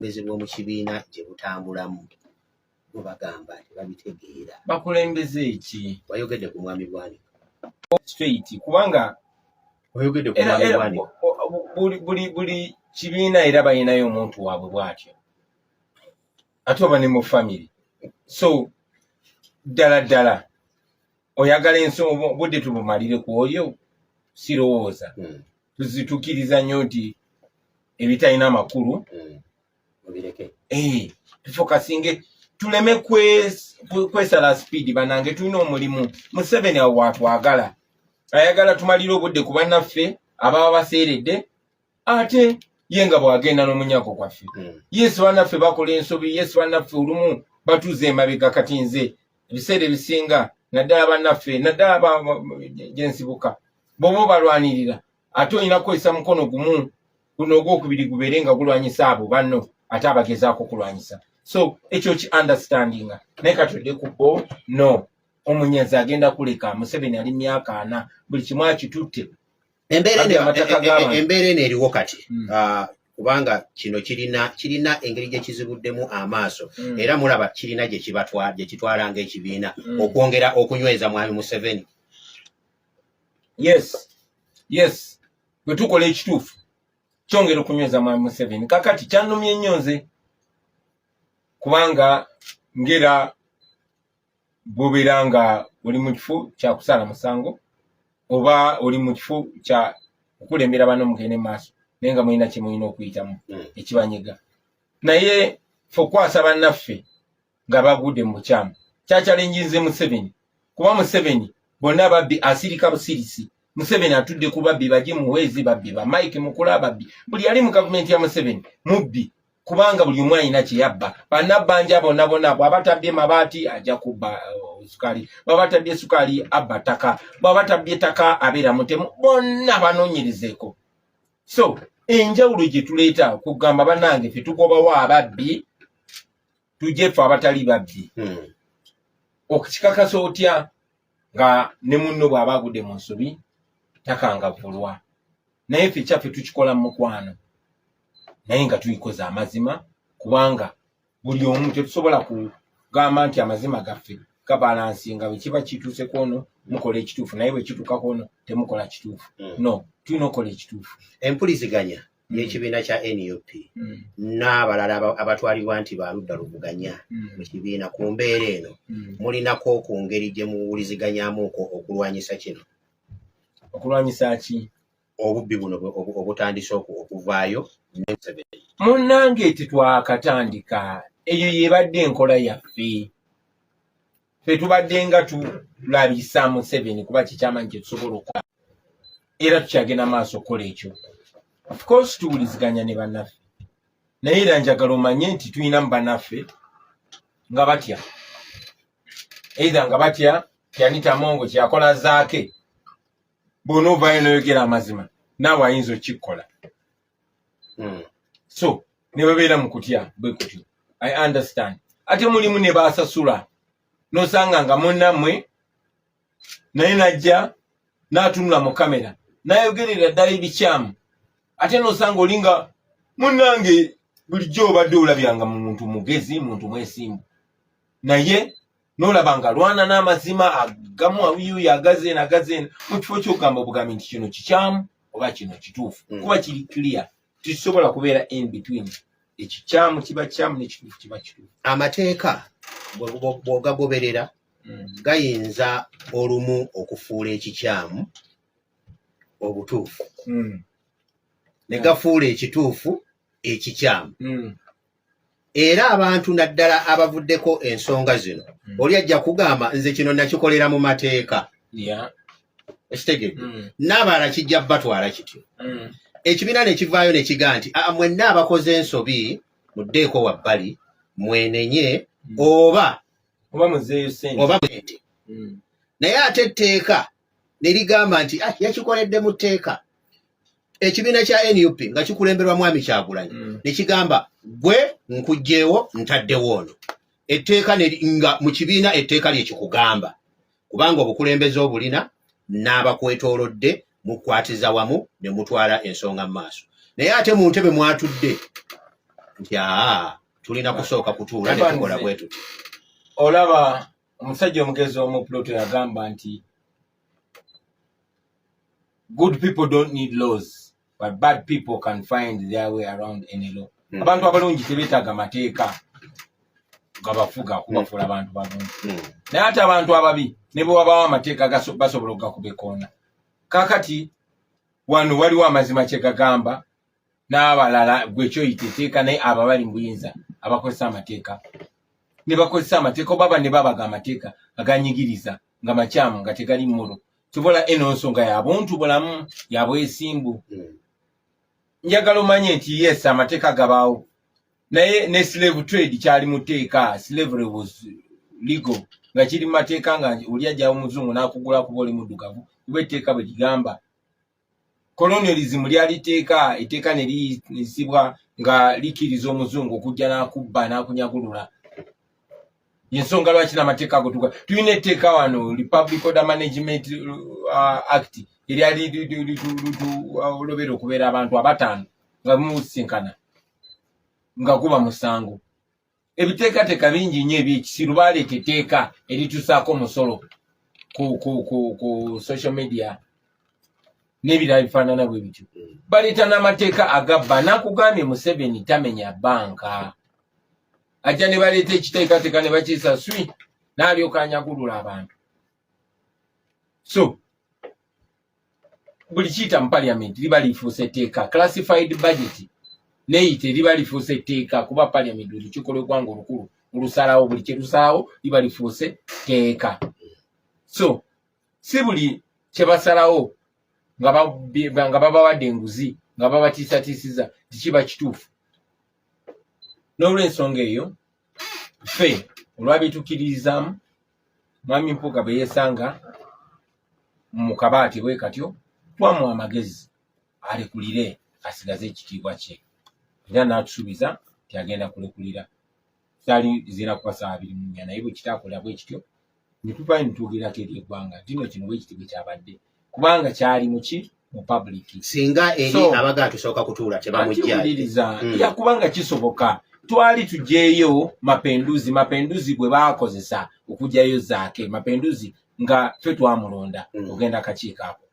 bezebwa mu kibiina gye butambulamu mubagamba tebabitegeera. Bakulembeze ki? Wayogedde ku mwami Bwanika. Straight kubanga wayogedde ku mwami Bwanika. Buli kibiina era balinayo omuntu waabwe bw'atyo. Ate oba ne mu family. So ddala oyagala ensonga budde tubumalire ku oyo sirowooza. Tuzitukiriza nnyo nti ebitalina amakulu mubireke. Tufokasinge tuleme kwesala speed banange tulina omulimu. Museveni awo watwagala. Ayagala tumalire obudde ku bannaffe ababa baseeredde ate ye nga bw'agenda n'omunyago gwaffe. Yesu bannaffe bakola ensobi, Yesu bannaffe olumu batuuza emabega kati nze ebiseera ebisinga naddala bannaffe naddala gyensibuka bw'oba balwanirira ate olina kukozesa mukono gumu guno ogwokubiri gubeere nga gulwanyisa abo banno ate abagezaako kulwanyisa. So ekyo ki understandinga naye katudde ku bo no omunyazi agenda kuleka. Museveni ali myaka 4 buli kimu akitutte. Embeera eno eriwo kati kubanga kino kirina engeri gye kizibuddemu amaaso era mulaba kirina gye kitwala ng'ekibiina okwongera okunyweza mwami Museveni. Yes bwe tukola ekituufu kyongera okunyweza mwami Museveni. Kakati kyannumye nnyo nze kubanga ngera bw'obeera nga oli mu kifo kya kusala musango oba oli mu kifo kya okulembera banno mugende maaso naye nga mulina kye mulina okuyitamu ekibanyiga. Naye fe okwasa bannaffe nga bagudde mu bukyamu kyakyalenjinze Museveni kuba Museveni bonna babbi asirika busirisi. Museveni atudde ku babbi baje muweezi babbi ba Mike Mukula babbi buli ali mu gavumenti ya Museveni mubbi kubanga buli omu alina kye yabba. Bannabbanja bonna bw'abatabbye mabaati ajja kubba sukali, bw'abatabbye sukali abba ttaka, bw'abatabbye ttaka abeera mutemu, bonna banoonyerezeeko. So enjawulo gye tuleeta kugamba bannange ffe tugobawo ababbi tujje ffe abatali babbi. Okukikakasa otya nga ne munno bw'aba agudde mu nsobi takangavvulwa. Naye ffe kyaffe tukikola mu mukwano naye nga tuyikoza amazima kubanga buli omu tetusobola kugamba nti amazima gaffe gabalansinga bwe kiba kituuse kwono mukola ekituufu naye bwe kituuka kwono temukola kituufu. No, tulina okukola ekituufu. Empuliziganya y'ekibiina kya NUP n'abalala abatwalibwa nti baludda luvuganya mu kibiina ku mbeera eno mulinako ku ngeri gye muwuliziganyamuko okulwanyisa kino. Okulwanyisa ki? Obubbi buno obutandise okuvaayo. Munnange tetwakatandika eyo yebadde enkola yaffe. Ffe tubadde nga tulabisa Museveni kuba kikyamanyi kye tusobola okukola era tukyagenda maaso okukola ekyo. Of course tuwuliziganya ne bannaffe naye era njagala omanye nti tulina mu bannaffe nga batya either nga batya Anita Mongo kyakola zaake bw'onoovaayo n'oyogera amazima naawe ayinza okukikola. So ne babeera mu kutya bwe kutyo. I understand. Ate mulimu ne baasasula n'osanga nga munnammwe naye najja n'atunula mu kamera n'ayogerera ddala ebikyamu ate n'osanga olinga munnange bulijjo obadde olabyanga mu muntu mugezi muntu mwesimbu naye n'olabanga alwana n'amazima agamu awiyuya agazeena mu kifo ky'okugamba obugambi nti kino kikyamu oba kino kituufu kuba kiri clear. Tusobola kubeera in between. Ekikyamu kiba kyamu n'ekituufu kiba kituufu. Amateeka bw'ogagoberera gayinza olumu okufuula ekikyamu obutuufu ne gafuula ekituufu ekikyamu. Era abantu naddala abavuddeko ensonga zino oli ajja kugamba nze kino nakikolera mu mateeka. Ekitegedde n'abalala kijja batwala kityo. Ekibiina ne kivaayo ne kigaa nti mwenna abakoze ensobi muddeeko wabbali mwenenye oba muzeeyo sente. Naye ate etteeka ne ligamba nti yakikoledde mu tteeka. Ekibiina kya NUP nga kikulemberwa mwami Kyagulanyi ne kigamba gwe nkugjeewo ntaddewo ono. Etteeka nga mu kibiina etteeka lye kikugamba kubanga obukulembeze obulina n'abakwetoolodde mukwatiza wamu ne mutwala ensonga mu maaso. Naye ate mu ntebe mwatudde nti tulina kusooka kutuula ne tukola bwetu. Olaba omusajja omugezi omuploto yagamba nti good people don't need laws, but bad people can find their way around any law. Abantu abalungi tebeetaaga mateeka gabafuga kubafuula abantu balungi. Naye ate abantu ababi ne bwe wabawo amateeka basobola okugakuba ekkoona. Kaakati wano waliwo amazima kye gagamba n'abalala gwe kyoyita etteeka naye abo bali mu buyinza abakozesa amateeka. Ne bakozesa amateeka oba ne babaga amateeka aganyigiriza nga makyamu nga tegali mmulu. Tubola eno nsonga ya buntu bulamu ya bwesimbu. Njagala omanye nti yes amateeka gabaawo. Naye ne slave trade kyali muteeka. Slavery was legal. Nga kiri mateeka nga oli ajja omuzungu n'akugula kuba oli muddugavu. Kuba etteeka bwe ligamba. Colonialism lyali teeka, etteeka ne lisibwa nga likiriza omuzungu okujja n'akubba n'akunyagulula. Yensonga lwaki n'amateeka ago tuga. Tulina etteeka wano Republic Order Management Act eryali olobera okubeera abantu abataano nga musinkana nga kuba musango. Ebiteekateeka bingi nnyo ebyekisiru baleeta etteeka eritusaako omusolo ku social media n'ebirala bifaanana bwe bityo. Baleeta n'amateeka agabba nakugambye Museveni tamenya banka. Ajja ne baleeta ekiteekateeka ne bakiisa swi n'alyoka anyagulula abantu. So buli kiyita mu parliament liba lifuuse etteeka. Classified budget neyite liba lifuuse etteeka kuba parliament buli kikola eggwanga olukulu olusalawo buli kye lusalawo liba lifuuse tteeka. So si buli kye basalawo nga babawadde enguzi nga babatiisatiisiza tekiba kituufu. N'olw'ensonga eyo ffe olwabitukkiririzaamu mwami Mpuuga bwe yeesanga mu kabaati bwe katyo twamuwa amagezi alekulire asigaze ekitiibwa kye era n'atusuubiza nti agenda kulekulira. Saali zira kuba saa 24 naye bwe kitaakola bwe kityo ne tuvaayo ne tuwulirako eri eggwanga nti nno kino bwe kiti bwe kyabadde kubanga kyali muki mu public. Singa eri abaga tusooka kutuula tebamujjaaliriza yakubanga kisoboka. Twali tujeeyo mapenduzi bwe baakozesa okujjayo zaake mapenduzi nga ffe twamulonda ogenda kakiiko ako.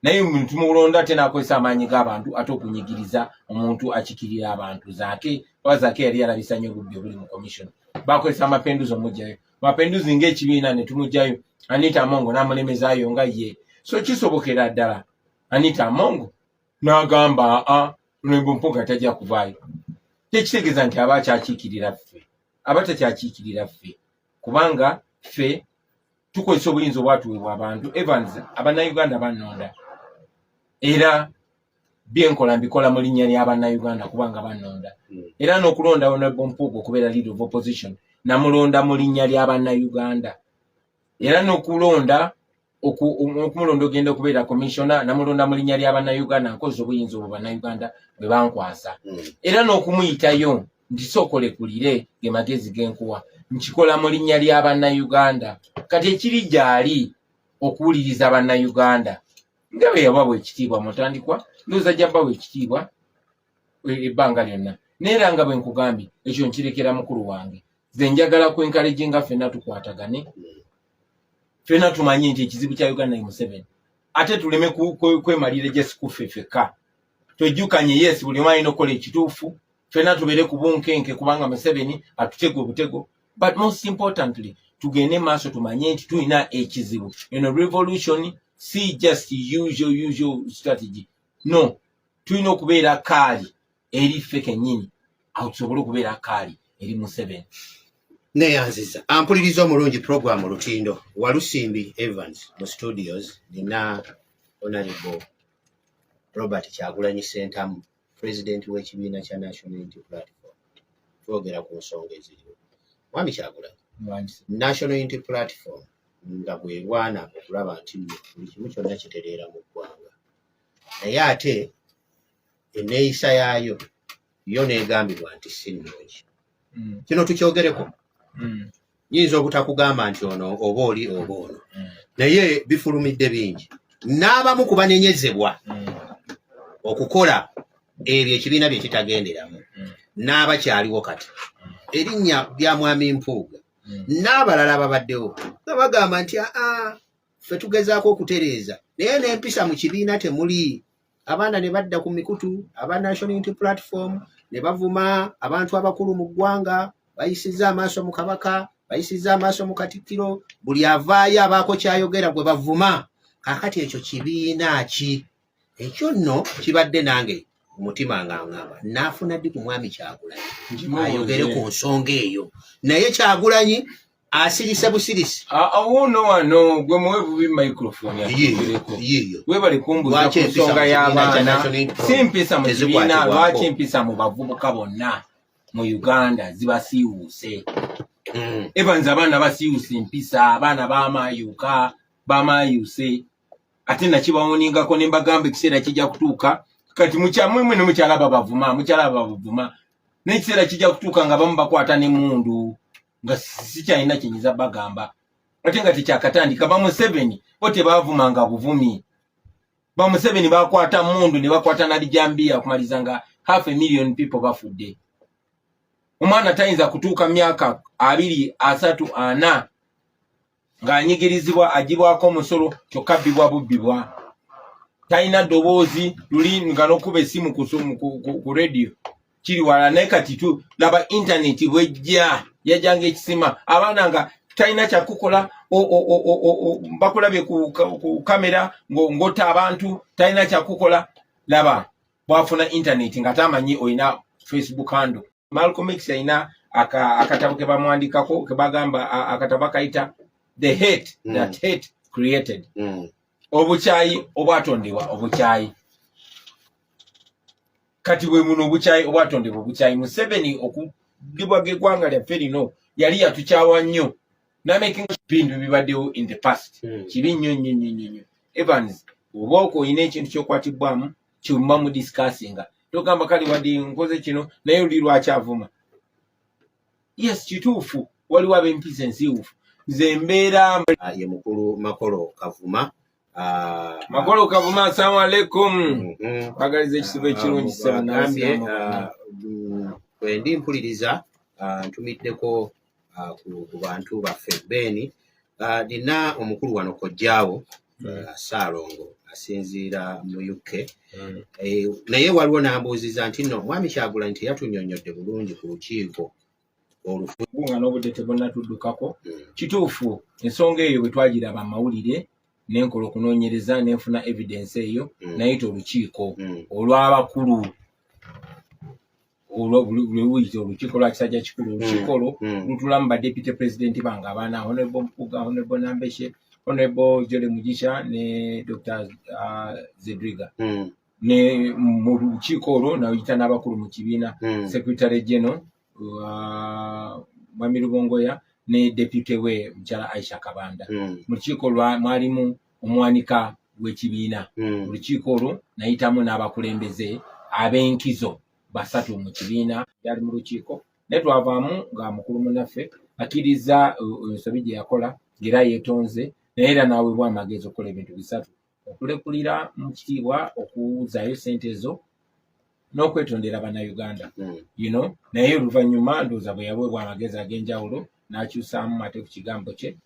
Naye omuntu mulonda ate n'akozesa amaanyi g'abantu ate okunyigiriza omuntu akikirira abantu zaake oba zaake yali yalabisa nnyo obubbi obuli mu commission. Baakozesa amapenduzi omujjayo. Mapenduzi ng'ekibiina ne tumujjayo Anita Amongo n'amulemezaayo nga ye. So kisobokera ddala Anita Amongo n'agamba Mpuuga tajja kuvaayo. Tekitegeeza nti aba akyakiikirira ffe. Aba takyakiikirira ffe. Kubanga ffe tukozesa obuyinza obwatuweebwa abantu. Evans Abannayuganda bannonda. Era byenkola mbikola mu linnya ly'Abannayuganda kubanga bannonda. Era n'okulonda Honorable Mpuuga okubeera leader of opposition namulonda mu linnya ly'Abannayuganda. Era n'okulonda okumulonda ogenda okubeera commissioner namulonda mu linnya ly'Abannayuganda nkozesa obuyinza obwo Bannayuganda bwe bankwasa. Era n'okumuyitayo nti sookolekulire ge magezi genkuwa nkikola mu linnya ly'Abannayuganda. Kati ekiri gyali okuwuliriza Bannayuganda nga bwe yabawa ekitiibwa mutandikwa ndowooza ajja bawa ekitiibwa ebbanga lyonna. Neera nga bwe nkugambye ekyo nkirekera mukulu wange. Nze njagala kwenkaleginga ffenna tukwatagane. Ffenna tumanye nti ekizibu kya Uganda ye Museveni. Ate tuleme kwemalira gye sikuffe ffekka. Twejjukanye yes buli omu alina okukola ekituufu. Ffenna tubeere ku bunkenke kubanga Museveni atutega obutego. But most importantly tugende maaso tumanye nti tulina ekizibu. Eno revolution si just usual strategy. No. Tulina okubeera kaali eri ffe kennyini awo tusobole okubeera kaali eri Museveni. Neyanziza ampuliriza omulungi program Lutindo Walusimbi Evans mu studios nina Honorable Robert Kyagulanyi Ssentamu president w'ekibiina kya National Unity Platform. Twogera ku nsonga eziriwo. Mwami Kyagulanyi National Unity Platform nga bwerwana okulaba nti buli kimu kyonna kitereera mu ggwanga. Naye ate enneeyisa yaayo yo neegambibwa nti si nnungi. Kino tukyogereko. Nyinza obutakugamba nti ono oba oli oba ono. Naye bifulumidde bingi. N'abamu kubanenyezebwa okukola ebyo ekibiina bye kitagenderamu. n'abakyaliwo kati erinnya lya mwami Mpuuga n'abalala ababaddewo nga bagamba nti ffe tugezaako okutereeza naye n'empisa mu kibiina temuli. Abaana ne badda ku mikutu aba National Unity Platform ne bavuma abantu abakulu mu ggwanga, bayisizza amaaso mu kabaka, bayisizza amaaso mu katikkiro, buli avaayo abaako kyayogera gwe bavuma. Kaakati ekyo kibiina ki? Ekyo nno kibadde nange umutima ng'angamba naafuna ddi ku mwami Kyagulanyi ayogere ku nsonga eyo, naye Kyagulanyi asirise busirisi. Awuno wano gwe muwe bubi microphone yakugereko. Webale kumbuza ku nsonga y'abaana. Si mpisa mu kibiina, lwaki empisa mu bavubuka bonna mu Uganda zibasiiwuuse. Evans abaana basiiwuuse empisa, abaana bamayuuse. Ate nakibawoningako ne mbagamba ekiseera kijja kutuuka kati mukyamwe ne mukyala babavuma, n'ekiseera kijja kutuuka nga bamu bakwata n'emmundu nga sikyalina kyenyiza bagamba. Ate nga tekyakatandika ba Museveni bo tebavumanga buvumi. Ba Museveni bakwata mmundu ne bakwata nalijambiya okumaliza nga 500,000 people bafudde. Omwana tayinza kutuuka myaka 2, 3, 4 ng'anyigirizibwa agibwako omusolo kyokka bbibwa bubbibwa. Talina ddoboozi luli nga n'okuba essimu ku radio kiri wala, naye kati laba intaneti bwejja yajjanga ekisima abaana nga talina kyakukola bakulabye ku kamera ng'otta abantu, talina kyakukola. Laba bwafuna intaneti nga tamanyi olina Facebook handle. Malcolm X alina akatabo ke bamwandikako ke bagamba akatabo kayita The Hate That Hate Created. Obukyayi obwatondebwa obukyayi. Kati bwe muno obukyayi obwatondebwa obukyayi. Museveni okugibwa geggwanga lyaffe lino yali yatukyawa nnyo n'amaking bintu bibaddewo in the past. Kibi nnyo. Evans oba oyina ekintu ky'okwatibwamu kyomba mu discussinga togamba kale wadde nkoze kino naye oli lwaki avuma. Yes, kituufu waliwo ab'empisa ensiiwufu. Nze mbeera ye mukulu Makolo Kavuma. Makolo Kavuma, assalamu alaikum. Bagaliza ekisibo ekirungi agambye bwe ndi mpuliriza ntumiddeko ku bantu baffe Beni. Nina omukulu wano kojjaawo Saalongo asinziira mu UK. Naye waliwo n'ambuuziza nti nno mwami Kyagulanyi teyatunyonnyodde bulungi ku lukiiko nga n'obudde tebonnatuddukako. Kituufu ensonga eyo bwe twagiraba amawulire n'enkola okunoonyereza n'enfuna evidence eyo nayita olukiiko olw'abakulu olukiiko lwa kisajja kikulu. Olukiiko olwo lutulamu badepute pulezidenti bange abaana Honorable Mpuuga, Honorable Nambeshe, Honorable Jole Mugisha ne Dr. Zedriga. Ne mu lukiiko olwo nayita n'abakulu mu kibiina Secretary General Mwami Rubongoya ne deputy we Mchala Aisha Kabanda. Mu lukiiko mwalimu omwanika w'ekibiina. Mu lukiiko olwo nayitamu n'abakulembeze ab'enkizo basatu mu kibiina yali mu lukiiko. Ne twavaamu nga mukulu munaffe akkiriza ensobi gye yakola ng'era yeetonze naye era n'aweebwa amagezi okukola ebintu bisatu: okulekulira mu kitiibwa, okuwuzaayo ssente zo, n'okwetondera bannayuganda. Naye oluvannyuma ndowooza bwe yaweebwa amagezi ag'enjawulo n'akyusaamu ate ku kigambo kye.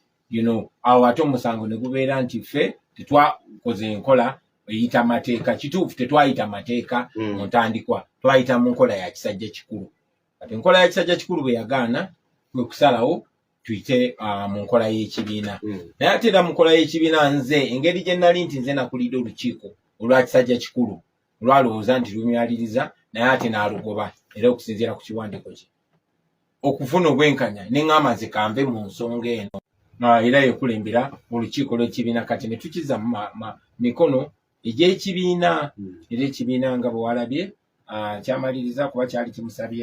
Awo ate omusango ne gubeera nti ffe tetwakoze enkola eyita mateeka. Kituufu tetwayita mateeka mu ntandikwa, twayita mu nkola ya kisajja kikulu. Kati enkola ya kisajja kikulu bwe yagaana kwe kusalawo tuyite mu nkola y'ekibiina. Naye ate era mu nkola y'ekibiina nze engeri gye nnali nti nze nakulidde olukiiko olwa kisajja kikulu olwalowooza nti lumyaliriza naye ate n'alugoba era okusinziira ku kiwandiiko kye okufuna obwenkanya ne ŋŋamba nze kanve mu nsonga eno era yekulembera olukiiko lw'ekibiina. Kati ne tukiza mu mikono egy'ekibiina era ekibiina nga bwe walabye kyamaliriza kuba kyali kimusabye